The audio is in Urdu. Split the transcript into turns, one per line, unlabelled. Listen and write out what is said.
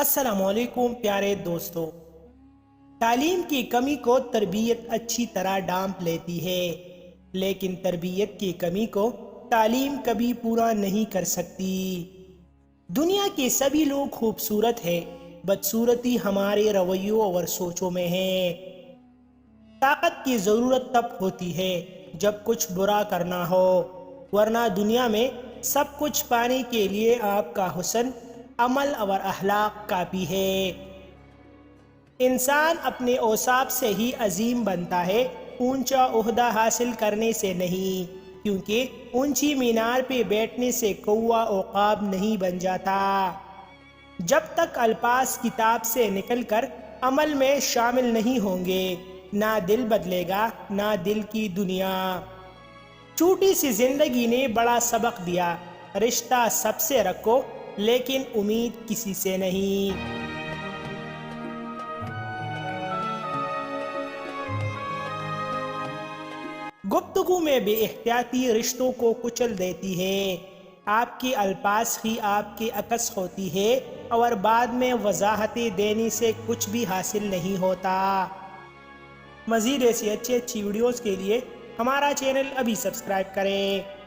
السلام علیکم پیارے دوستو، تعلیم کی کمی کو تربیت اچھی طرح ڈانپ لیتی ہے، لیکن تربیت کی کمی کو تعلیم کبھی پورا نہیں کر سکتی۔ دنیا کے سبھی لوگ خوبصورت ہیں، بدصورتی ہمارے رویوں اور سوچوں میں ہے۔ طاقت کی ضرورت تب ہوتی ہے جب کچھ برا کرنا ہو، ورنہ دنیا میں سب کچھ پانے کے لیے آپ کا حسن، عمل اور اخلاق کافی ہے۔ انسان اپنے اوصاف سے ہی عظیم بنتا ہے، اونچا عہدہ حاصل کرنے سے نہیں، کیونکہ اونچی مینار پہ بیٹھنے سے کوہ عقاب نہیں بن جاتا۔ جب تک الفاظ کتاب سے نکل کر عمل میں شامل نہیں ہوں گے، نہ دل بدلے گا نہ دل کی دنیا۔ چھوٹی سی زندگی نے بڑا سبق دیا، رشتہ سب سے رکھو لیکن امید کسی سے نہیں۔ گفتگو میں بے احتیاطی رشتوں کو کچل دیتی ہے۔ آپ کے الفاظ ہی آپ کے عکس ہوتی ہے اور بعد میں وضاحتیں دینے سے کچھ بھی حاصل نہیں ہوتا۔ مزید ایسی اچھی ویڈیوز کے لیے ہمارا چینل ابھی سبسکرائب کریں۔